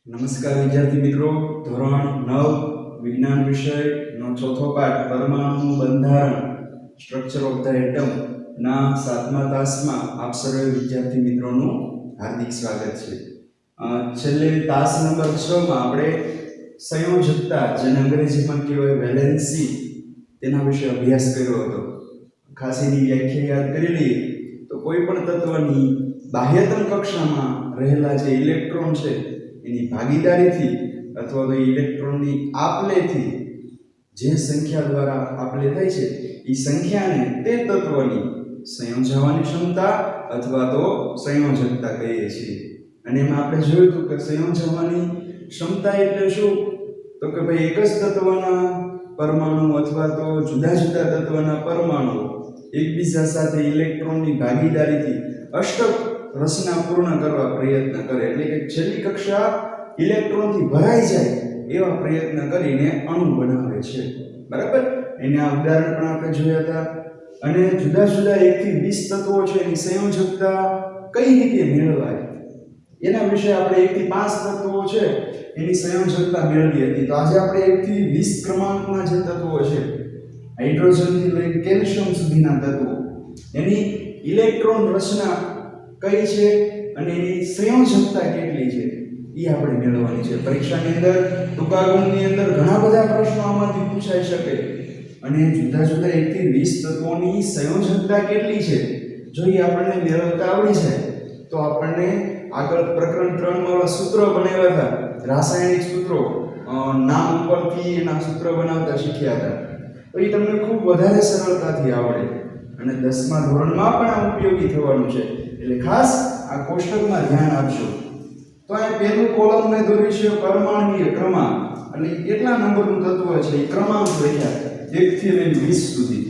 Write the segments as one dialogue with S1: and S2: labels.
S1: નમસ્કાર વિદ્યાર્થી મિત્રો, ધોરણ 9 વિજ્ઞાન વિષયનો ચોથો પાઠ પરમાણુનું બંધારણ સ્ટ્રક્ચર ઓફ ધ એટમ ના 7મા તાસમાં આપ સર્વે વિદ્યાર્થી મિત્રોનું હાર્દિક સ્વાગત છે. છેલ્લે તાસ નંબર 6 માં આપણે સંયોજકતા, જેને અંગ્રેજીમાં કહેવાય વેલેન્સી, તેના વિશે અભ્યાસ કર્યો હતો. ખાસ એની વ્યાખ્યા યાદ કરી લઈએ તો કોઈ પણ તત્વની બાહ્યતમ કક્ષામાં રહેલા જે ઇલેક્ટ્રોન છે એની ભાગીદારીથી અથવા તો ઇલેક્ટ્રોનની આપલેથી જે સંખ્યા દ્વારા આપલે થાય છે એ સંખ્યાને તે તત્વની સંયોજવાની ક્ષમતા અથવા તો સંયોજકતા કહીએ છીએ. અને એમાં આપણે જોયું હતું કે સંયોજવાની ક્ષમતા એટલે શું? તો કે ભાઈ એક જ તત્વના પરમાણુ અથવા તો જુદા જુદા તત્વના પરમાણુ એકબીજા સાથે ઇલેક્ટ્રોનની ભાગીદારીથી અષ્ટક રચના પૂર્ણ કરવા પ્રયત્ન કરે, એટલે કે છેલ્લી કક્ષા ઇલેક્ટ્રોનથી ભરાઈ જાય એવા પ્રયત્ન કરીને અણુ બનાવે છે. બરાબર? એના ઉદાહરણ પણ આપણે જોયા હતા. અને જુદા જુદા 1 થી 20 તત્વો છે એની સંયોજકતા કઈ રીતે મેળવાય એના વિશે આપણે 1 થી 5 તત્વો છે એની સંયોજકતા મેળવી હતી. તો આજે આપણે 1 થી 20 ક્રમાંકના જે તત્વો છે, હાઇડ્રોજનથી લઈને કેલ્શિયમ સુધીના તત્વો, એની ઇલેક્ટ્રોન રચના કઈ છે અને એની સંયોજકતા કેટલી છે એ આપણે મેળવવાની છે. પરીક્ષાની અંદર ટૂંકા ગુણની અંદર ઘણા બધા પ્રશ્નો આમાંથી પૂછાઈ શકે. અને જુદા જુદા 1 થી 20 તત્વોની સંયોજકતા કેટલી છે જો એ આપણને મેળવતા આવડી જાય તો આપણને આગળ પ્રકરણ 3 માં સૂત્રો બનાવ્યા હતા, રાસાયણિક સૂત્રો, નામ ઉપરથી એના સૂત્ર બનાવતા શીખ્યા હતા. તો એ તમને ખૂબ વધારે સરળતાથી આવડે અને 10મા ધોરણમાં પણ આ ઉપયોગી થવાનું છે. એટલે ખાસ આ કોષ્ટકમાં ધ્યાન આપજો. તો આ પહેલું કોલમ મેં દોર્યું છે પરમાણુય ક્રમાંક, એટલે કેટલા નંબરનું તત્વ છે એ ક્રમાંક લખ્યા 1 થી લઈને 20 સુધી.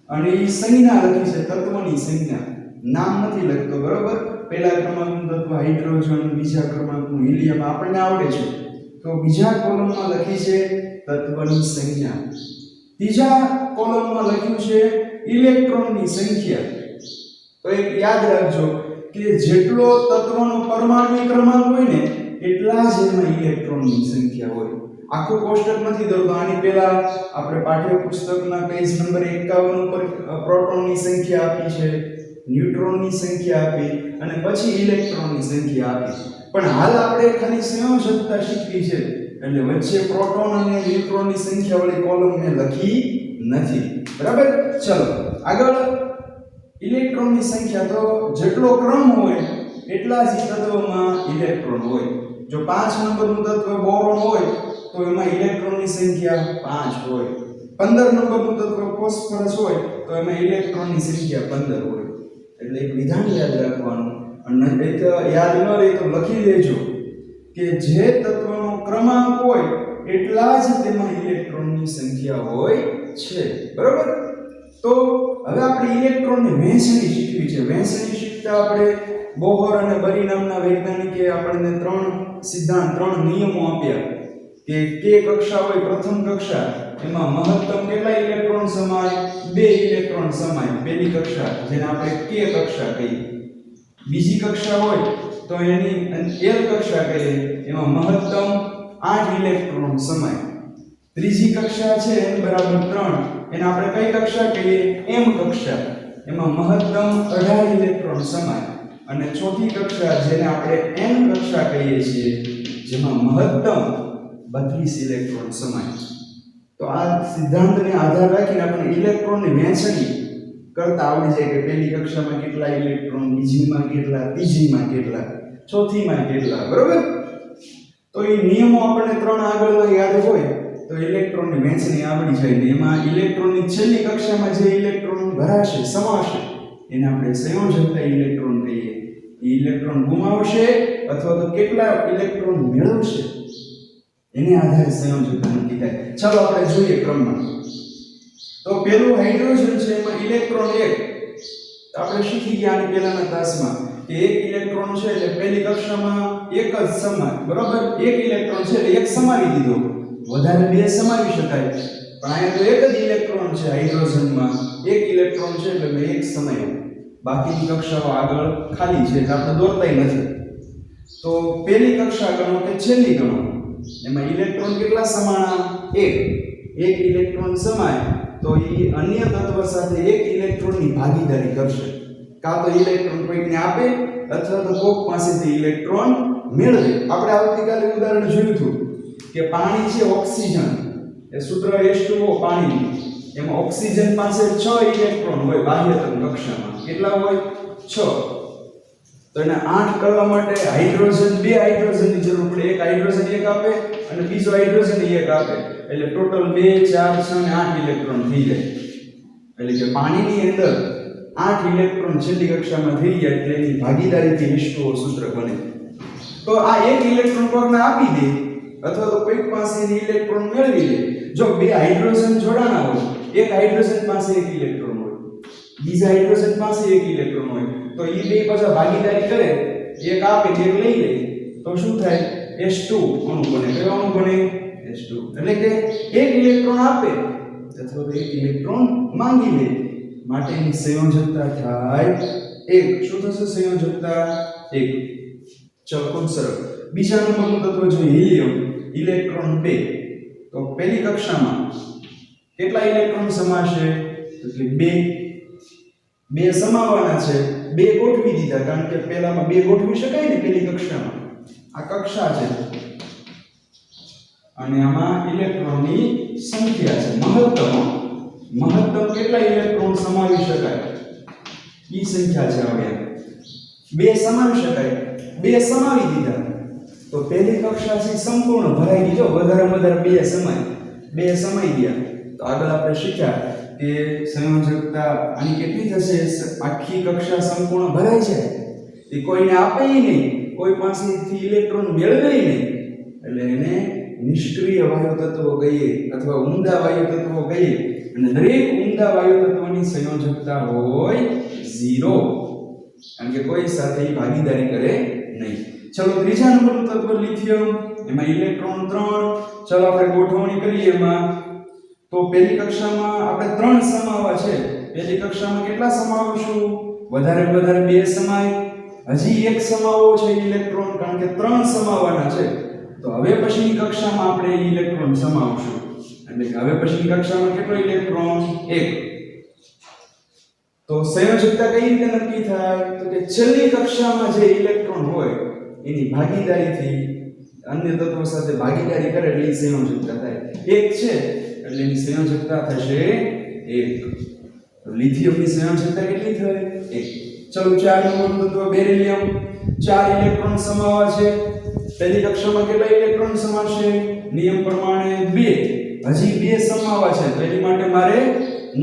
S1: અને એ સંજ્ઞા લખી છે, તત્વની સંજ્ઞા, નામ નથી લખતો. બરોબર? પહેલા ક્રમાંકનું તત્વ હાઇડ્રોજન, બીજા ક્રમાંકનું હિલિયમ આપણને આવડે છે. તો બીજા કોલમમાં લખી છે તત્વની સંજ્ઞા, ત્રીજા કોલમમાં લખ્યું છે ઇલેક્ટ્રોનની સંખ્યા. તો એક યાદ રાખજો કે જેટલો તત્વનો પરમાણુ ક્રમાંક હોય ને એટલા જ એમાં ઇલેક્ટ્રોનની સંખ્યા હોય. આખું કોષ્ટક નથી દોરતો. આની પહેલા આપણે પાઠ્યપુસ્તકના પેજ નંબર 51 ઉપર પ્રોટોનની સંખ્યા આપી છે, ન્યુટ્રોનની સંખ્યા આપી અને પછી ઇલેક્ટ્રોનની સંખ્યા આપી. પણ હાલ આપણે ખાલી સંયોજકતા શીખવી છે એટલે વચ્ચે પ્રોટોન અને ન્યુટ્રોનની સંખ્યા વાળી કોલમ મેં લખી નથી. બરાબર? ચલો આગળ. ઇલેક્ટ્રોનની સંખ્યા, તો જેટલો ક્રમ હોય એટલા જ તત્વમાં ઇલેક્ટ્રોન હોય. જો 5 નંબરનું તત્વ બોરોન હોય તો એમાં ઇલેક્ટ્રોનની સંખ્યા 5 હોય. 15 નંબરનું તત્વ ફોસ્ફરસ હોય તો એમાં ઇલેક્ટ્રોનની સંખ્યા 15 હોય. એટલે એક વિધાન યાદ રાખવાનું, અને એ તો યાદ ન રહે તો લખી દેજો કે જે તત્વનો ક્રમાંક હોય એટલા જ તેમાં ઇલેક્ટ્રોનની સંખ્યા હોય છે. બરાબર? તો હવે આપણે ઇલેક્ટ્રોનની વહેંચણી શીખવી છે. વહેંચણી શીખતા આપણે બોહર અને બરી નામના વૈજ્ઞાનિકે આપણને 3 સિદ્ધાંત, 3 નિયમો આપ્યા કે કે કક્ષા હોય, પ્રથમ કક્ષા, એમાં મહત્તમ કેટલા ઇલેક્ટ્રોન સમાય? 2 ઇલેક્ટ્રોન સમાય. પહેલી કક્ષા, જેને આપણે કે કક્ષા કહીએ. બીજી કક્ષા હોય તો એની એલ કક્ષા કહીએ, એમાં મહત્તમ 8 ઇલેક્ટ્રોન સમાય. ત્રીજી કક્ષા છે n બરાબર 3, એને આપણે કઈ કક્ષા કહીએ? m કક્ષા, એમાં મહત્તમ 18 ઇલેક્ટ્રોન સમાય. અને ચોથી કક્ષા, જેને આપણે n કક્ષા કહીએ છીએ, જેમાં મહત્તમ 32 ઇલેક્ટ્રોન સમાય. તો આ સિદ્ધાંતને આધાર રાખીને આપણે ઇલેક્ટ્રોનની વહેંચણી કરતા આવડી જાય કે પહેલી કક્ષામાં કેટલા ઇલેક્ટ્રોન, બીજીમાં કેટલા, ત્રીજીમાં કેટલા, ચોથીમાં કેટલા. બરોબર? તો એ નિયમો આપણને 3 આગળના યાદ હોય તો ઇલેક્ટ્રોનની વહેંચણી આવડી જાય. ને એમાં ઇલેક્ટ્રોનની છેલ્લી કક્ષામાં જે ઇલેક્ટ્રોન ભરાશે, સમાશે, એને આપણે સંયોજકતા ઇલેક્ટ્રોન કહીએ. એ ઇલેક્ટ્રોન ગુમાવશે અથવા તો કેટલા ઇલેક્ટ્રોન મેળવશે એને આધારે સંયોજકતા નક્કી થાય. ચાલો આપણે જોઈએ ક્રમમાં. તો પહેલું હાઇડ્રોજન છે, એમાં ઇલેક્ટ્રોન 1. આપણે શીખી ગયા આની પહેલાના તાસમાં કે 1 ઇલેક્ટ્રોન છે એટલે પહેલી કક્ષામાં એક જ સમાય. બરોબર? 1 ઇલેક્ટ્રોન છે એટલે એક સમાવી દીધો, વધારે 2 સમાવી શકાય. પણ અહીંયા તો એક જ ઇલેક્ટ્રોન છે હાઇડ્રોજનમાં, 1 ઇલેક્ટ્રોન છે એટલે 1 સમાયો. બાકીની કક્ષાઓ આગળ ખાલી છે એટલે આપણે દોરતાય નથી. તો પહેલી કક્ષા ગણો કે છેલ્લી ગણો, એમાં ઇલેક્ટ્રોન કેટલા સમાણા? એક ઇલેક્ટ્રોન સમાય તો એ અન્ય તત્વ સાથે એક ઇલેક્ટ્રોનની ભાગીદારી કરશે. કાં તો ઇલેક્ટ્રોન કોઈકને આપે અથવા તો કોક પાસેથી ઇલેક્ટ્રોન મેળવે. આપણે આવતીકાલે ઉદાહરણ જોયું હતું કે પાણી છે ઓક્સિજન, એ સૂત્ર H2O પાણીનું, એમાં ઓક્સિજન પાસે 6 ઇલેક્ટ્રોન હોય બાહ્યતમ કક્ષામાં. કેટલા હોય? 6. તો એને 8 કરવા માટે હાઇડ્રોજન 2 હાઇડ્રોજનની જરૂર પડે. એક હાઇડ્રોજન એક આપે અને બીજો હાઇડ્રોજન એક આપે, એટલે ટોટલ 2 4 6 અને 8 ઇલેક્ટ્રોન થઈ જાય. એટલે કે પાણીની અંદર 8 ઇલેક્ટ્રોન છેલ્લી કક્ષામાં થઈ જાય એટલે એની ભાગીદારીથી H2O સૂત્ર બને. તો આ એક ઇલેક્ટ્રોન કોઈને આપી દે અથવા તો કોઈક પાસેથી ઇલેક્ટ્રોન મેળવી લે. જો બે હાઇડ્રોજન જોડાણા હોય, એક હાઇડ્રોજન પાસે એક ઇલેક્ટ્રોન હોય, બીજા હાઇડ્રોજન પાસે એક ઇલેક્ટ્રોન હોય, તો એ બે પાછા ભાગીદારી કરે, એક આપે એક લઈ લે, તો શું થાય? H2 અણુ બને. કયો અણુ બને? H2. એટલે કે એક ઇલેક્ટ્રોન આપે અથવા તો એક ઇલેક્ટ્રોન માંગી લે, માટે એની સંયોજકતા થાય 1. શું થશે સંયોજકતા? 1. ચલો ખૂબ સરળ. બીજા નંબરનું તત્વ જોઈએ હિલિયમ, ઇલેક્ટ્રોન 2. તો પહેલી કક્ષામાં કેટલા ઇલેક્ટ્રોન સમાશે? તો કે 2 સમાવવાના છે. 2 ગોઠવી દીધા, કારણ કે પહેલામાં 2 ગોઠવી શકાય ને પહેલી કક્ષામાં. આ કક્ષા છે અને આમાં ઇલેક્ટ્રોનની સંખ્યા છે મહત્તમ કેટલા ઇલેક્ટ્રોન સમાવી શકાય ઈ સંખ્યા છે. હવે 2 સમાવી શકાય, 2 સમાવી દીધા તો પહેલી કક્ષા છે સંપૂર્ણ ભરાઈ ગઈ. જો વધારેમાં વધારે 2 સમાય, 2 સમાઈ ગયા. તો આગળ આપણે શીખ્યા કે સંયોજકતા આની કેટલી થશે? આખી કક્ષા સંપૂર્ણ ભરાઈ જાય, એ કોઈને આપે નહીં, કોઈ પાસેથી ઇલેક્ટ્રોન મેળવે નહીં, એટલે એને નિષ્ક્રિય વાયુ તત્વો કહીએ અથવા ઊંડા વાયુ તત્વો કહીએ. અને દરેક ઊંડા વાયુ તત્વની સંયોજકતા હોય 0, કારણ કે કોઈ સાથે ભાગીદારી કરે નહીં. ચલો ત્રીજા નંબરનું તત્વ લિથિયમ, એમાં ઇલેક્ટ્રોન 3. ચલો આપણે ગોઠવણી કરીએ એમાં. તો પહેલી કક્ષામાં આપણે 3 સમાવવા છે. પહેલી કક્ષામાં કેટલા સમાવશું? વધારે 2 સમાય. હજી એક સમાવવો છે ઇલેક્ટ્રોન, કારણ કે 3 સમાવવાના છે. તો હવે પછીની કક્ષામાં આપણે ઇલેક્ટ્રોન સમાવશું. એટલે કે હવે પછીની કક્ષામાં કેટલો ઇલેક્ટ્રોન? 1. તો સંયોજકતા કઈ રીતે નક્કી થાય? તો કે છેલ્લી કક્ષામાં જે ઇલેક્ટ્રોન હોય એની ભાગીદારીથી અન્ય તત્વો સાથે ભાગીદારી કરે એટલે સંયોજકતા થાય. 1 છે એટલે એની સંયોજકતા થશે 1. તો લિથિયમની સંયોજકતા કેટલી થાય? 1. ચલો 4 નંબરનું તત્વ બેરિલિયમ, 4 ઇલેક્ટ્રોન સમાવવા છે. પહેલી કક્ષામાં કેટલા ઇલેક્ટ્રોન સમાશે? નિયમ પ્રમાણે 2. હજી 2 સમાવવા છે, તો એની માટે મારે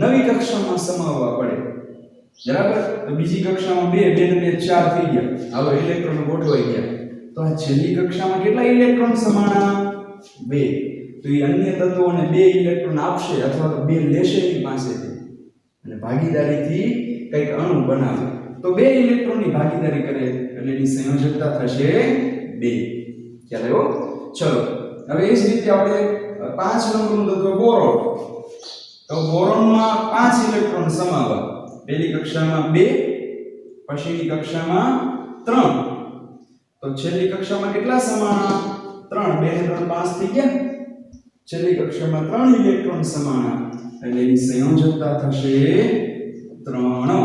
S1: નવી કક્ષામાં સમાવવા પડે. બરાબર? તો બીજી કક્ષામાં 2 ને 2 4 થઈ ગયા. હવે ઇલેક્ટ્રોન ગોઠવાઈ ગયા. તો આ છેલ્લી કક્ષામાં કેટલા ઇલેક્ટ્રોન સમાણા? 2. તો એ અન્ય તત્વોને 2 ઇલેક્ટ્રોન આપશે અથવા તો 2 લેશે એની પાસેથી અને ભાગીદારીથી કંઈક અણુ બનાવે. તો 2 ઇલેક્ટ્રોનની ભાગીદારી કરે એટલે એની સંયોજકતા થશે 2. ખ્યાલ આવ્યો? ચલો હવે એ જ રીતે આપણે 5 નંબરનું તત્વ બોરોન. તો બોરોનમાં 5 ઇલેક્ટ્રોન સમાવવા. પહેલી કક્ષામાં 2, પછીની કક્ષામાં 3. તો છેલ્લી કક્ષામાં કેટલા સમાણા? 3. 2 ને 3 5 થઈ ગયા. છેલ્લી કક્ષામાં 3 ઇલેક્ટ્રોન સમાણા એટલે એની સંયોજકતા થશે 3.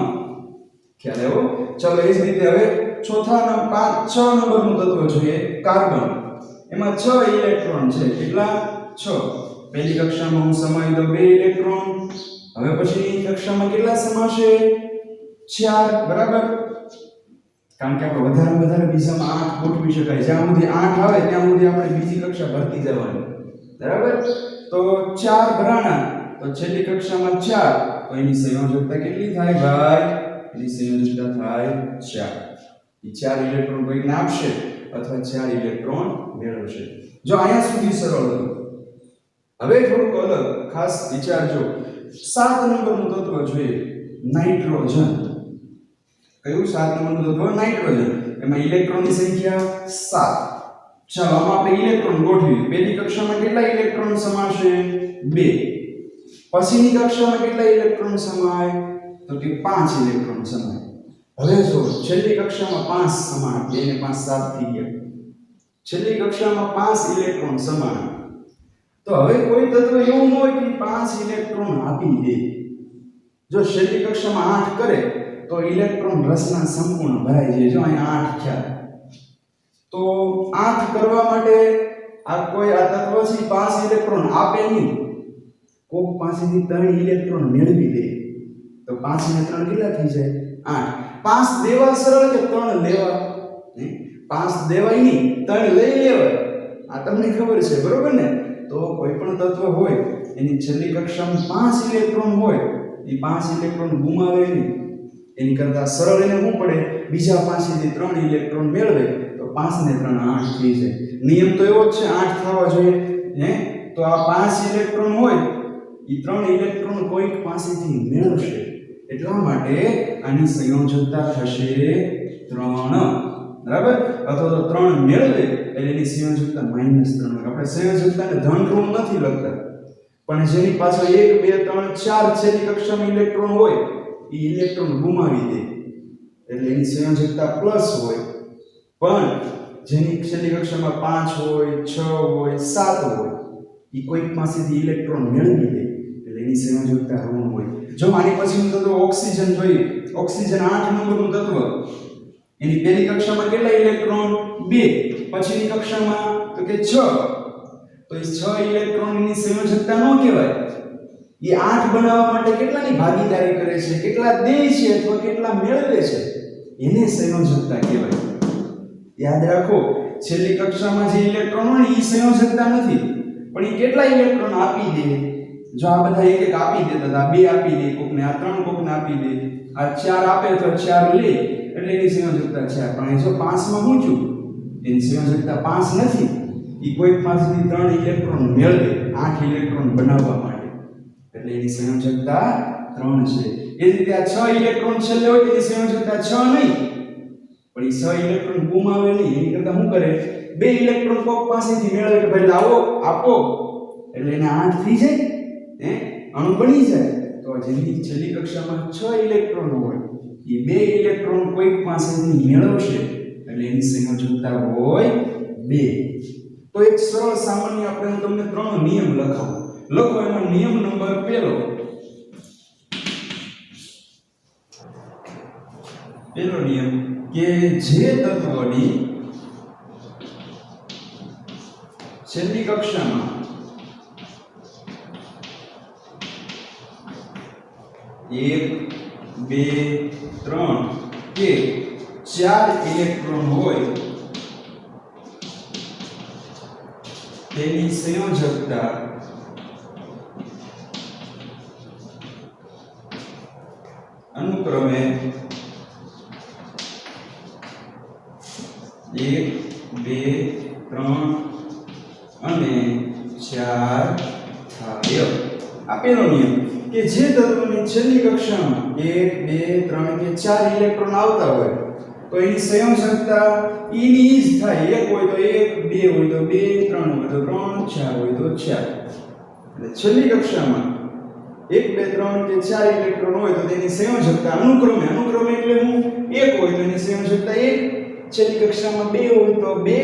S1: ખ્યાલ આવ્યો? ચલો એ જ રીતે હવે ચોથા 6 નંબરનું તત્વ જોઈએ કાર્બન. એમાં 6 ઇલેક્ટ્રોન છે. કેટલા? 6. પહેલી કક્ષામાં હું સમાવી દઉં 2 ઇલેક્ટ્રોન. હવે પછીની કક્ષામાં કેટલા સમાશે? 4. બરાબર? કારણ કે આપણે વધારે બીજામાં 8 ગોઠવી શકાય. જ્યાં સુધી 8 આવે ત્યાં સુધી આપણે બીજી કક્ષા ભરતી જવાની. બરાબર? તો 4 ભરાણા, તો છેલ્લી કક્ષામાં 4, તો એની સંયોજકતા કેટલી થાય ભાઈ? એની સંયોજકતા થાય 4. એ 4 ઇલેક્ટ્રોન કોઈને આપશે અથવા 4 ઇલેક્ટ્રોન મેળવશે. જો અહીંયા સુધી સરળ હતું. હવે થોડુંક અલગ ખાસ વિચારજો. 7 નંબરનું તત્વ જોઈએ નાઇટ્રોજન. કયું 7 નંબરનું તત્વ? નાઇટ્રોજન. એમાં ઇલેક્ટ્રોનની સંખ્યા 7. ચાલો આમાં આપણે ઇલેક્ટ્રોન ગોઠવીએ. પહેલી કક્ષામાં કેટલા ઇલેક્ટ્રોન સમાશે? 2. પછીની કક્ષામાં કેટલા ઇલેક્ટ્રોન સમાય? તો કે 5 ઇલેક્ટ્રોન સમાય. હવે જો છેલ્લી કક્ષામાં 5 સમાય, 2 ને 5 7 થઈ ગયા. છેલ્લી કક્ષામાં 5 ઇલેક્ટ્રોન સમાન. તો હવે કોઈ તત્વ એવું ન હોય કે 5 ઇલેક્ટ્રોન આપી દે. જો છેલ્લી કક્ષામાં 8 કરે તો ઇલેક્ટ્રોન રસના સંપૂર્ણ ભરાઈ જાય. જો અહીંયા 8 થયા. તો 8 કરવા માટે આ તત્વ છે 5 ઇલેક્ટ્રોન આપે નહીં, કોક પાસેથી 3 ઇલેક્ટ્રોન મેળવી લે. તો 5 ને 3 કેટલા થઈ જાય? 8. 5 દેવા સરળ કે 3 લેવા? 5 દેવાય નહીં, 3 લઈ લેવાય. આ તમને ખબર છે, બરોબર ને? તો કોઈ પણ તત્વ હોય એની છેલ્લી કક્ષામાં 5 ઇલેક્ટ્રોન હોય, એ 5 ઇલેક્ટ્રોન ગુમાવે નહીં. એની કરતા સરળ એને શું પડે? બીજા પાસેથી 3 ઇલેક્ટ્રોન મેળવે તો 5 ને 3 8 થઈ જાય. નિયમ તો એવો જ છે, 8 થવા જોઈએ. તો આ 5 ઇલેક્ટ્રોન હોય, એ 3 ઇલેક્ટ્રોન કોઈક પાસેથી મેળવશે. એટલા માટે આની સંયોજકતા થશે 3. બરાબર? અથવા તો 3 મેળવે એટલે એની સંયોજકતા -3. આપણે સંયોજકતાને ધન ઋણ નથી લખતા, પણ જેની પાછળ 1 2 3 4 છેલ્લી કક્ષામાં ઇલેક્ટ્રોન હોય, એ ઇલેક્ટ્રોન ગુમાવી દે એટલે એની સંયોજકતા પ્લસ હોય. પણ જેની છેલ્લી કક્ષામાં 5 હોય 6 હોય 7 હોય, એ કોઈક પાસેથી ઇલેક્ટ્રોન મેળવી લે એટલે એની સંયોજકતા ઋણ હોય. જો આની પછીનું તત્વ ઓક્સિજન જોઈએ. ઓક્સિજન 8 નંબરનું તત્વ. એની પહેલી કક્ષામાં કેટલા ઇલેક્ટ્રોન? 2. પછીની કક્ષામાં તો કે 6. તો એ 6 ઇલેક્ટ્રોનની સંયોજકતા ન કહેવાય. એ 8 બનાવવા માટે કેટલાની ભાગીદારી કરે છે, કેટલા દે છે અથવા કેટલા મેળવે છે, એને સંયોજકતા કહેવાય. યાદ રાખો, છેલ્લી કક્ષામાં જે ઇલેક્ટ્રોન હોય ને એ સંયોજકતા નથી, પણ એ કેટલા ઇલેક્ટ્રોન આપી દે. જો આ બધા એક એક આપી દેતા હતા, 2 આપી દે કોકને, આ 3 કોકને આપી દે, આ 4 આપે તો 4 લે એટલે એની સંયોજકતા 4. પણ જો 5 માં શું થયું? એની સંયોજકતા 5 નથી. એ કોઈ પાસેથી 3 ઇલેક્ટ્રોન મેળવે 8 ઇલેક્ટ્રોન બનાવવા માટે એટલે એની સંયોજકતા 3 છે. એ જ રીતે આ 6 ઇલેક્ટ્રોન છેલ્લે હોય તેની સંયોજકતા 6 નહીં, પણ એ 6 ઇલેક્ટ્રોન ગુમાવે નહીં. એની કરતા શું કરે? 2 ઇલેક્ટ્રોન કોક પાસેથી મેળવે કે ભાઈ લાવો આપો એટલે એને 8 થઈ જાય, અણુ બની જાય. તો જેની છેલ્લી કક્ષામાં 6 ઇલેક્ટ્રોન હોય, એ 2 ઇલેક્ટ્રોન કોઈક પાસેથી મેળવશે એટલે એની સંયોજકતા હોય 2. તો એક સરળ સામાન્ય આપણે હું તમને 3 નિયમ લખાવું. લખો. એમાં નિયમ નંબર 1 નિયમ કે જે તત્વની છેલ્લી કક્ષામાં 1 2 3 કે 4 ઇલેક્ટ્રોન હોય, તેની સંયોજકતા અનુક્રમે 1 2 3 અને 4 થાય. આપેલો નિયમ કે જે તત્વની છેલ્લી કક્ષામાં 1 2 3 કે 4 ઇલેક્ટ્રોન આવતા હોય તો એની સંયોજકતા ઈની જ થાય. 1 હોય તો 1, 2 હોય તો 2, 3 હોય તો 3, 4 હોય તો 4. એટલે છેલ્લી કક્ષામાં 1 2 3 કે 4 ઇલેક્ટ્રોન હોય તો તેની સંયોજકતા અનુક્રમે એટલે હું 1 હોય તો એની સંયોજકતા 1, છેલ્લી કક્ષામાં 2 હોય તો 2,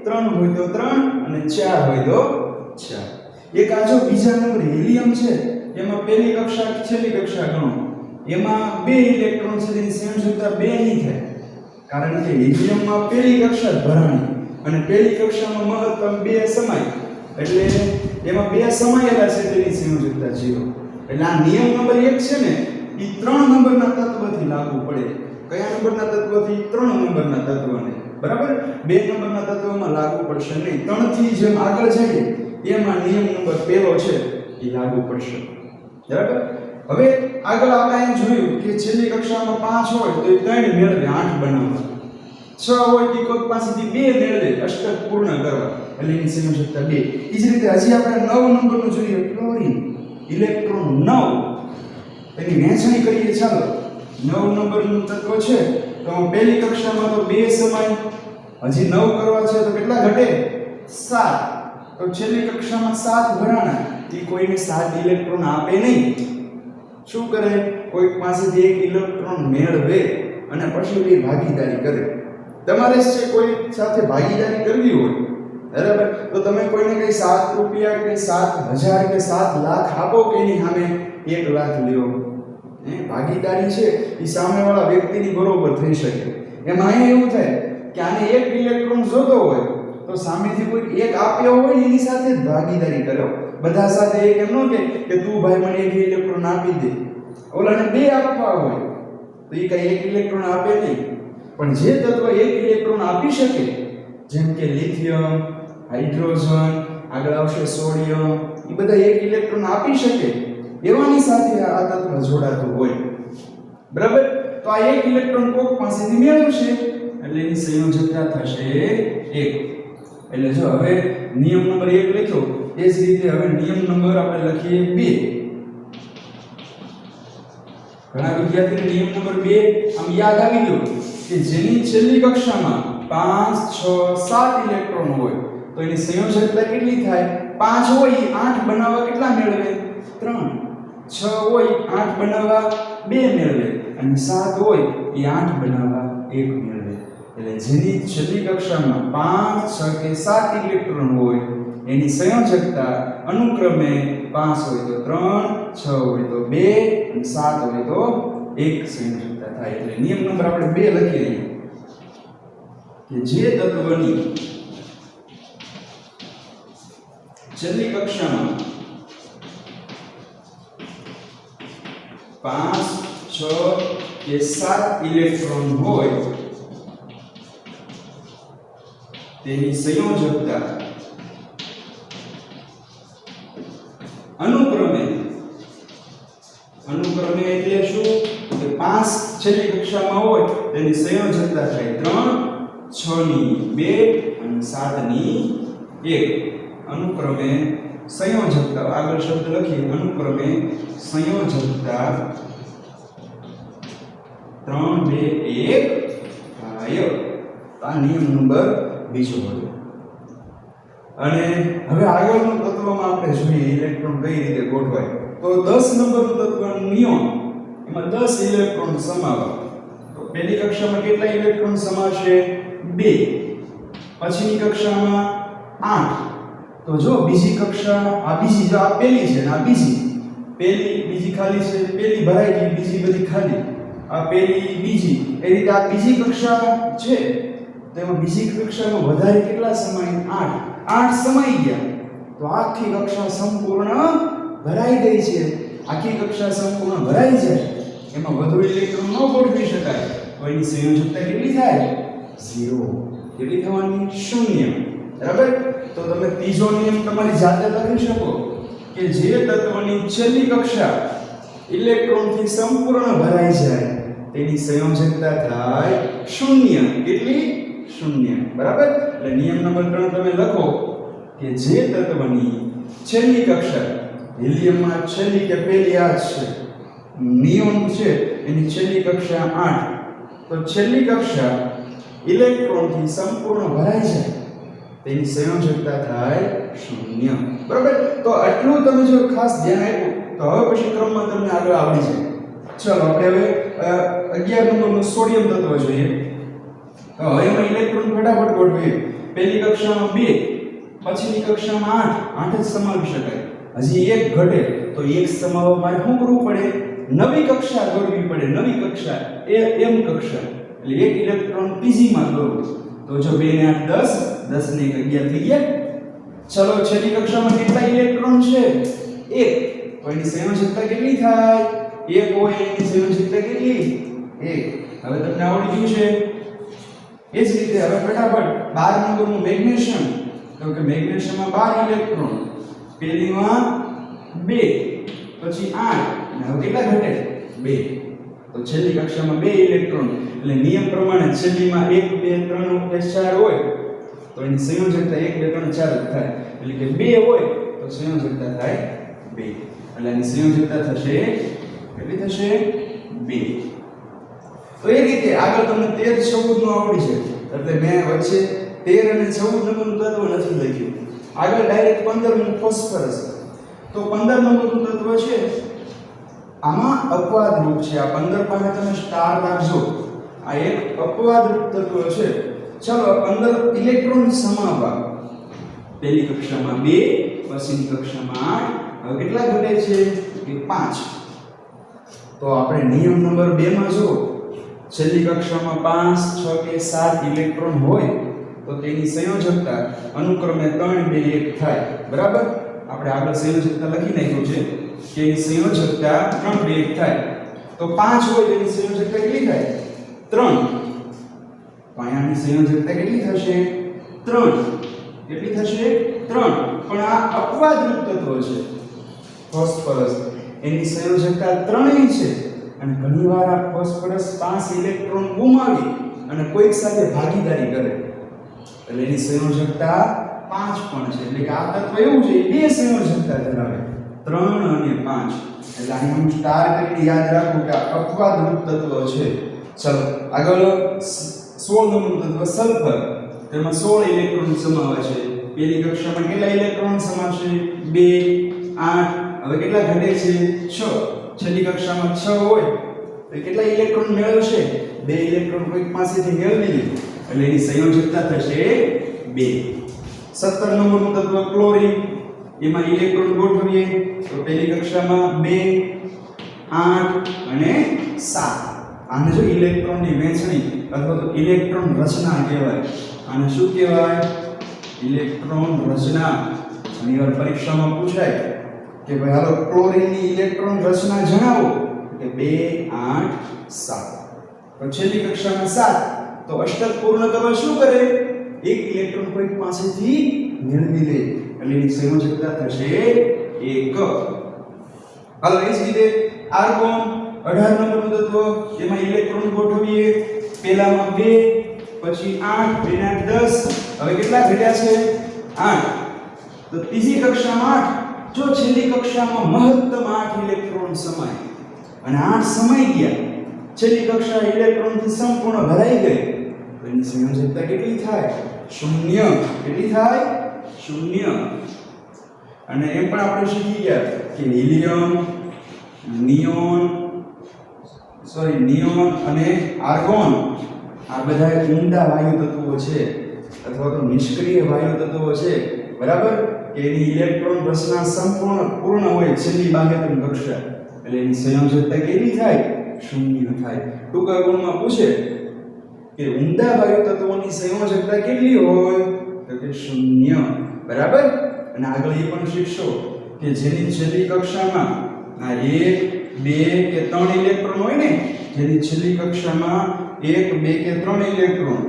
S1: 3 હોય તો 3 અને 4 હોય તો 4. એક આ જો બીજા નંબર હિલિયમ છે, એમાં પહેલી કક્ષા છેલ્લી કક્ષા ગણો, એમાં 2 ઇલેક્ટ્રોન છે તેની સંયોજકતા 2 નહીં થાય, કારણ કે હિલિયમમાં પહેલી કક્ષા જ ભરાણી અને પહેલી કક્ષામાં મહત્તમ 2 સમાય એટલે એમાં 2 સમાયેલા છે તેની સંયોજકતા 0. એટલે આ નિયમ નંબર 1 છે ને એ 3 નંબરના તત્વથી લાગુ પડે. કયા નંબરના તત્વથી? 3 નંબરના તત્વને. બરાબર? 2 નંબરના તત્વમાં લાગુ પડશે નહીં. 3 થી જેમ આગળ જઈએ એમાં નિયમ નંબર 1 છે એ લાગુ પડશે. બરાબર? હવે આગળ આપણે અહીં જોયું કે છેલ્લી કક્ષામાં 5 હોય તો એ 3 મેળવે 8 બનાવવા, 6 હોય તો કોઈક પાસેથી 2 મેળવે અષ્ટક પૂર્ણ કરવા એટલે એની સંયોજકતા 2. એ જ રીતે હજી આપણે 9 નંબરનું જોઈએ, ક્લોરીન ઇલેક્ટ્રોન 9 એની વહેંચણી કરીએ. ચાલો 9 નંબરનું તત્વ છે તો પહેલી કક્ષામાં તો 2 સમાય, હજી 9 કરવા છે તો કેટલા ઘટે? 7. તો છેલ્લી કક્ષામાં 7 ભરાણા, એ કોઈને 7 ઇલેક્ટ્રોન આપે નહીં. શું કરે? કોઈક પાસેથી 1 ઇલેક્ટ્રોન મેળવે અને પછી બે ભાગીદારી કરે. તમારે છે કોઈ સાથે ભાગીદારી કરવી હોય, બરાબર, તો તમે કોઈને કઈ 7 રૂપિયા કે 7,000 કે 7 લાખ આપો કે એની સામે 1 લાખ લ્યો. ભાગીદારી છે એ સામેવાળા વ્યક્તિની બરોબર થઈ શકે. એમાં એવું થાય કે આને એક ઇલેક્ટ્રોન જોતો હોય તો સામેથી કોઈ એક આપ્યો હોય એની સાથે જ ભાગીદારી કરો. બધા સાથે એક એમ ન કે તું ભાઈ મને એક ઇલેક્ટ્રોન આપી દે, ઓલાને 2 આપવા હોય તો એ કઈ એક ઇલેક્ટ્રોન આપે નહીં. પણ જે તત્વ એક ઇલેક્ટ્રોન આપી શકે, જેમ કે લિથિયમ, હાઇડ્રોજન, આગળ આવશે સોડિયમ, એ બધા એક ઇલેક્ટ્રોન આપી શકે એવાની સાથે આ તત્વ જોડાતું હોય, બરાબર. તો આ એક ઇલેક્ટ્રોન કોક પાસેથી મેળવશે એટલે એની સંયોજકતા થશે 1. એટલે જો હવે નિયમ નંબર 1 લખ્યો, એ જ રીતે હવે નિયમ નંબર આપણે લખીએ 2. ઘણા વિદ્યાર્થીને નિયમ નંબર 2 આમ યાદ આવી ગયો કે જેની છેલ્લી કક્ષામાં 5, 6, 7 ઇલેક્ટ્રોન હોય તો એની સંયોજકતા કેટલી થાય? 5 હોય 8 બનાવવા કેટલા મેળવે? 3. 6 હોય 8 બનાવવા 2 મેળવે, અને 7 હોય એ 8 બનાવવા 1 મેળવે. એટલે જેની છેલ્લી કક્ષામાં 5, 6 કે 7 ઇલેક્ટ્રોન હોય એની સંયોજકતા અનુક્રમે 5 હોય તો 3, 6 હોય તો 2 અને 7 હોય તો 1 સંયોજકતા થાય. એટલે નિયમ નંબર આપણે 2 લખી લઈએ કે જે તત્વની છેલ્લી કક્ષામાં 5, 6 કે 7 ઇલેક્ટ્રોન હોય તેની સંયોજકતા અનુક્રમે એટલે શું કે 5 છેલ્લી કક્ષામાં હોય તેની સંયોજકતા થાય 3, 6 ની 2 અને 7 ની 1. અનુક્રમે સંયોજકતા, આગળ શબ્દ લખીએ, અનુક્રમે સંયોજકતા 3, 2, 1 થાય. આ નિયમ નંબર 2 હતો. અને હવે આગળનું તત્વમાં આપણે જોઈએ ઇલેક્ટ્રોન કઈ રીતે ગોઠવાય. તો 10 નંબરનું તત્વ નિયોન, એમાં 10 ઇલેક્ટ્રોન સમાવવા. તો પહેલી કક્ષામાં કેટલા ઇલેક્ટ્રોન સમાશે? 2. પછીની કક્ષામાં 8. તો જો બીજી કક્ષા, આ બીજી, જો આ પહેલી છે ને આ બીજી, બીજી ખાલી છે, પહેલી ભરાઈ ગઈ, બીજી બધી ખાલી, આ પહેલી બીજી, એ રીતે આ બીજી કક્ષા છે. તેમાં બીજી કક્ષામાં વધારે કેટલા સમાય? 8 સમાઈ ગયા. તો આખી કક્ષા સંપૂર્ણ ભરાઈ ગઈ છે. આખી કક્ષા સંપૂર્ણ ભરાઈ જાય એમાં વધુ ઇલેક્ટ્રોન ન ગોઠવી શકાય તો એની સંયોજકતા કેટલી થાય? 0. કેટલી થવાની? 0. બરાબર. તો તમે ત્રીજો નિયમ તમારી જાતે લખી શકો કે જે તત્વની છેલ્લી કક્ષા ઇલેક્ટ્રોનથી સંપૂર્ણ ભરાઈ જાય તેની સંયોજકતા થાય 0. કેટલી? 0. બરાબર. એટલે નિયમ નંબર 3 તમે લખો કે જે તત્વની છેલ્લી કક્ષા, હિલિયમમાં છેલ્લી કે પહેલી આ છે, નિયોન છે એની છેલ્લી કક્ષા 8, તો છેલ્લી કક્ષા ઇલેક્ટ્રોનથી સંપૂર્ણ ભરાઈ જાય તેની સંયોજકતા થાય 0. બરાબર. તો આટલું તમે જો ખાસ ધ્યાન આપ્યું તો હવે પછી ક્રમમાં તમને આગળ આવડી જાય. ચાલો આપણે હવે 11 નંબરનું સોડિયમ તત્વ જોઈએ. તો હવે એમાં ઇલેક્ટ્રોન ફટાફટ ગોઠવીએ. પહેલી કક્ષામાં 2, પછીની કક્ષામાં 8 જ સમાવી શકાય. હજી એક ઘટે તો એક સમાવવા માટે શું કરવું પડે? નવી કક્ષા દોરવી પડે. નવી કક્ષા એમ કક્ષા, એટલે એક ઇલેક્ટ્રોન ત્રીજી માં દોરવું. તો જો 2 ને 8 10, 10 ને 11 થઈ ગયા. ચલો છેલ્લી કક્ષામાં કેટલા ઇલેક્ટ્રોન છે? 1. તો એની સંયોજકતા કેટલી થાય? 1 હોય એની સંયોજકતા કેટલી? 1. હવે તમને આવડી ગયું છે. એ જ રીતે હવે ફટાફટ 12 નંબરનું મેગ્નેશિયમ. તો કે મેગ્નેશિયમમાં 12 ઇલેક્ટ્રોન, પહેલીમાં 2, પછી 8, અને હવે કેટલા ઘટે? 2. તો છેલ્લી કક્ષામાં 2 ઇલેક્ટ્રોન, એટલે નિયમ પ્રમાણે છેલ્લીમાં 1, 2, 3, 4 હોય તો એની સંયોજકતા 1, 2, 3, 4 થાય. એટલે કે 2 હોય તો સંયોજકતા થાય 2. એટલે એની સંયોજકતા થશે કેટલી થશે? 2. તો એ રીતે આગળ તમને 13, 14 નું આવડી છે. એટલે મેં વચ્ચે 13 અને 14 નંબરનું તત્વ નથી લખ્યું. આગળ ડાયરેક્ટ 15 નું ફોસ્ફરસ. તો 15 નંબરનું તત્વ છે, આમાં અપવાદ રૂપ છે. આ 15 પાસે તમે સ્ટાર રાખજો. આ એક અપવાદ રૂપ તત્વ છે. ચલો અંદર ઇલેક્ટ્રોન સમાવવા પહેલી કક્ષામાં 2 પછીની કક્ષામાં 8 હવે કેટલા ઘટે છે કે 5 તો આપણે નિયમ નંબર 2 માં જો છેલ્લી કક્ષામાં 5 6 કે 7 ઇલેક્ટ્રોન હોય તો તેની સંયોજકતા અનુક્રમે 3 2 1 થાય બરાબર આપણે આગળ સંયોજકતા લખી નાખ્યું છે કે એની સંયોજકતા 3 2 1 થાય તો 5 હોય તેની સંયોજકતા કેટલી થાય 3 પાયાની સંયોજકતા કેટલી થશે 3 કેટલી થશે 3 પણ આ અપવાદરૂપ તત્વ છે ફોસ્ફરસ એની સંયોજકતા 3 છે અને ઘણીવાર આ ફોસ્ફરસ 5 ઇલેક્ટ્રોન ગુમાવી અને કોઈક સાથે ભાગીદારી કરે એટલે એની સંયોજકતા 5 પણ છે એટલે કે આ તત્વ એવું છે બે સંયોજકતા ધરાવે 3 અને 5 એટલે આને હું સ્ટાર કરીને યાદ રાખું કે આ અપવાદરૂપ તત્વ છે ચલો આગળ 16 નંબરનું તત્વ સલ્ફર તેમાં 16 ઇલેક્ટ્રોન સમાવે છે પહેલી કક્ષામાં કેટલા ઇલેક્ટ્રોન સમાવશે 2 8 હવે કેટલા ઘટે છે 6 છેલ્લી કક્ષામાં 6 હોય તો કેટલા ઇલેક્ટ્રોન મેળવશે 2 ઇલેક્ટ્રોન કોઈક પાસેથી મેળવી લે એટલે એની સંયોજકતા થશે 2 17 નંબરનું તત્વ ક્લોરીન એમાં ઇલેક્ટ્રોન ગોઠવીએ તો પહેલી કક્ષામાં 2 8 અને 7 આને જો ઇલેક્ટ્રોનની વહેંચણી અથવા તો ઇલેક્ટ્રોન રચના કહેવાય આને શું કહેવાય ઇલેક્ટ્રોન રચના ઘણીવાર પરીક્ષામાં પૂછાય કે ભાઈ હાલો ક્લોરીનની ઇલેક્ટ્રોન રચના જણાવો કે 2 8 7 તો છેલ્લી કક્ષામાં 7 તો અષ્ટક પૂર્ણ કરવા શું કરે એક ઇલેક્ટ્રોન કોઈક પાસેથી મેળવી લે એટલે એની સંયોજકતા થશે 1 હાલો એ જ રીતે આર્ગોન 18 નંબરનું તત્વ એમાં ઇલેક્ટ્રોન ગોઠવીએ પહેલામાં 2 પછી 8 2 8 10 હવે કેટલા ઘટ્યા છે 8 તો ત્રીજી કક્ષામાં 8 જો છેલ્લી કક્ષામાં મહત્તમ 8 ઇલેક્ટ્રોન સમાય અને 8 સમાઈ ગયા છેલ્લી કક્ષા ઇલેક્ટ્રોનથી સંપૂર્ણ ભરાઈ ગઈ તો એની સંયોજકતા કેટલી થાય 0 કેટલી થાય 0 અને એમ પણ આપણે શીખી ગયા કે હિલિયમ નિયોન અને આર્ગોન આ બધા ઊંડા વાયુ તત્વો છે અથવા તો નિષ્ક્રિય વાયુ તત્વો છે બરાબર કે એની ઇલેક્ટ્રોન રચના સંપૂર્ણ પૂર્ણ હોય છેલ્લી બાહ્યતમ કક્ષા એટલે એની સંયોજકતા કેવી થાય 0 થાય ટૂંકા ગુણમાં પૂછે કે ઊંડા વાયુ તત્વોની સંયોજકતા કેટલી હોય તો કે 0 બરાબર અને આગળ એ પણ શીખશો કે જેની છેલ્લી કક્ષામાં આ 1 2 કે 3 ઇલેક્ટ્રોન હોય ને જેની છેલ્લી કક્ષામાં 1 2 કે 3 ઇલેક્ટ્રોન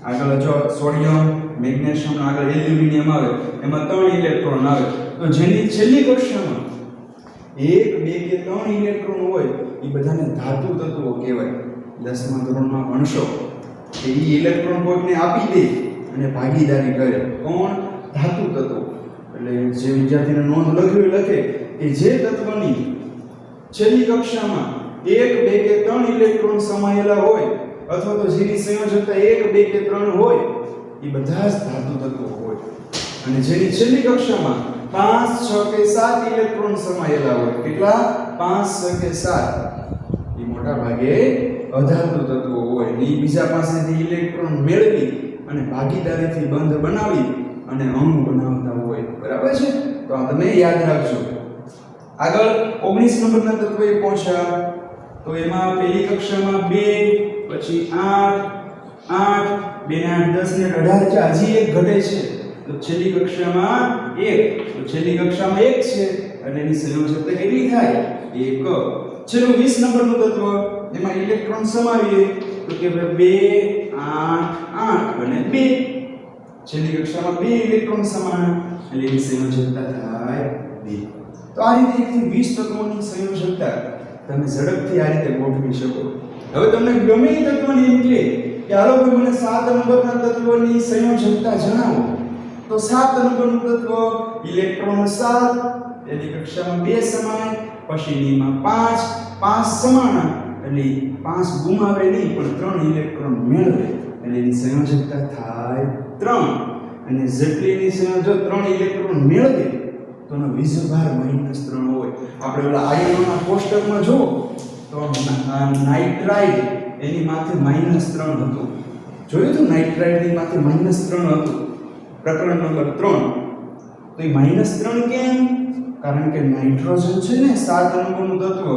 S1: આગળ જો સોડિયમ મેગ્નેશિયમ આગળ એલ્યુમિનિયમ આવે એમાં 3 ઇલેક્ટ્રોન આવે તો જેની છેલ્લી કક્ષામાં 1 2 કે 3 ઇલેક્ટ્રોન હોય એ બધાને ધાતુ તત્વો કહેવાય 10મા ધોરણમાં ભણશો કે એ ઇલેક્ટ્રોન કોઈને આપી દે અને ભાગીદારી કરે કોણ ધાતુ તત્વો એટલે જે વિદ્યાર્થીને નોંધ લખવી લખે કે જે તત્વની છેલ્લી કક્ષામાં 1 2 કે 3 ઇલેક્ટ્રોન સમાયેલા હોય અથવા તો જેની સંયોજકતા 1 2 કે 3 હોય એ બધા જ ધાતુ તત્વો હોય અને જેની છેલ્લી કક્ષામાં 5 6 કે 7 ઇલેક્ટ્રોન સમાયેલા હોય કેટલા 5 6 કે 7 એ મોટા ભાગે અધાતુ તત્વો હોય ને બીજા પાસેથી ઇલેક્ટ્રોન મેળવી અને ભાગીદારીથી બંધ બનાવી અને અણુ બનાવતા હોય બરાબર છે તો આ તમે યાદ રાખજો આગળ 19 નંબરના તત્વએ પહોંચ્યા તો એમાં પહેલી કક્ષામાં 2 પછી 8 8 2 8 10 ને 18 છે હજી એક ઘટે છે તો છેલ્લી કક્ષામાં 1 તો છેલ્લી કક્ષામાં 1 છે અને એની સંયોજકતા કેટલી થાય 1 છેલ્લું 20 નંબરનું તત્વ એમાં ઇલેક્ટ્રોન સમાવીએ તો કે 2 8 8 અને 2 છેલ્લી કક્ષામાં 2 ઇલેક્ટ્રોન સમાન એટલે એની સંયોજકતા થાય 2 તો આ રીતે 1 થી 20 તત્વોની સંયોજકતા તમે ઝડપથી આ રીતે ગોઠવી શકો હવે તમને ગમે એ તત્વની એમ કે હાલો ભાઈ મને 7 નંબરના તત્વની સંયોજકતા જણાવો તો 7 નંબરનું તત્વ ઇલેક્ટ્રોન 7 તેની કક્ષામાં 2 સમાય પછીનીમાં 5 5 સમાન એટલે 5 ગુમાવે નહીં પણ 3 ઇલેક્ટ્રોન મેળવે એટલે એની સંયોજકતા થાય 3 અને જેટલીની સંયોજક 3 ઇલેક્ટ્રોન મેળવે તો એનો વીજભાર -3 હોય આપણે ઓલા આયનોના કોષ્ટકમાં જો તો નાઇટ્રાઇડ એની માથે -3 હતું જોયું હતું નાઇટ્રાઇટની માથે -3 હતું પ્રકરણ નંબર 3. તો એ -3 કેમ? કારણ કે નાઇટ્રોજન છે ને 7 નંબરનું તત્વ,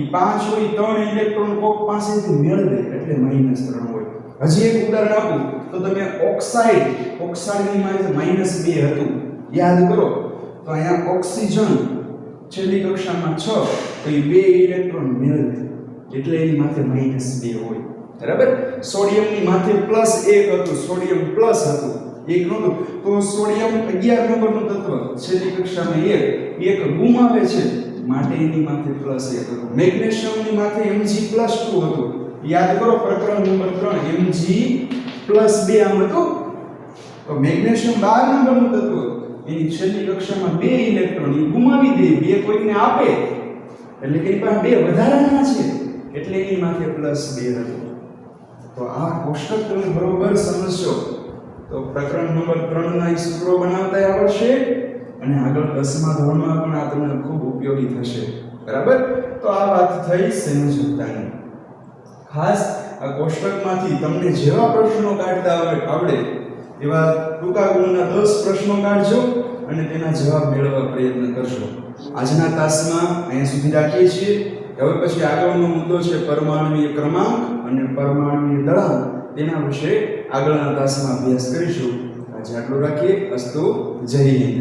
S1: એ 5 હોય 3 ઇલેક્ટ્રોન કોક પાસેથી મેળવે એટલે -3 હોય. હજી એક ઉદાહરણ આપું તો તમે ઓક્સાઇડની માથે -2 હતું યાદ કરો. તો અહીંયા ઓક્સિજન છેલ્લી કક્ષામાં 6 તો એ 2 ઇલેક્ટ્રોન મેળવે એટલે એની માથે -2 હોય. બરાબર. સોડિયમની માથે +1 હતું, સોડિયમ પ્લસ હતું, 1 નહોતું. તો સોડિયમ 11 નંબરનું તત્વ છેલ્લી કક્ષામાં 1 ગુમાવે છે માટે એની માથે +1 હતું. મેગ્નેશિયમની માથે Mg+2 હતું. યાદ કરો પ્રકરણ નંબર 3 Mg+2 આમ હતું. તો મેગ્નેશિયમ 12 નંબરનું તત્વ એની છેલ્લી કક્ષામાં 2 ઇલેક્ટ્રોન એ ગુમાવી દે, 2 કોઈને આપે એટલે કે એની પાસે 2 વધારાના છે એટલે એની માથે +2 હતું. તો આ કોષ્ટક તમે બરોબર સમજશો તો પ્રકરણ નંબર 3 ના સૂત્રો બનાવતા આવડશે અને આગળ 10મા ધોરણમાં પણ આ તમને ખૂબ ઉપયોગી થશે. બરાબર. તો આ વાત થઈ સંયોજકતાની. ખાસ આ કોષ્ટકમાંથી તમને જેવા પ્રશ્નો કાઢતા આવડે એવા ટૂંકા ગુણના 10 પ્રશ્નો કાઢજો અને તેના જવાબ મેળવવા પ્રયત્ન કરજો. આજના તાસમાં અહીંયા સુધી રાખીએ છીએ. હવે પછી આગળનો મુદ્દો છે પરમાણુય ક્રમાંક અને પરમાણુય દળાંક. તેના વિશે આગળના તાસમાં અભ્યાસ કરીશું. આજે આટલું રાખીએ. અસ્તુ. જય હિન્દ.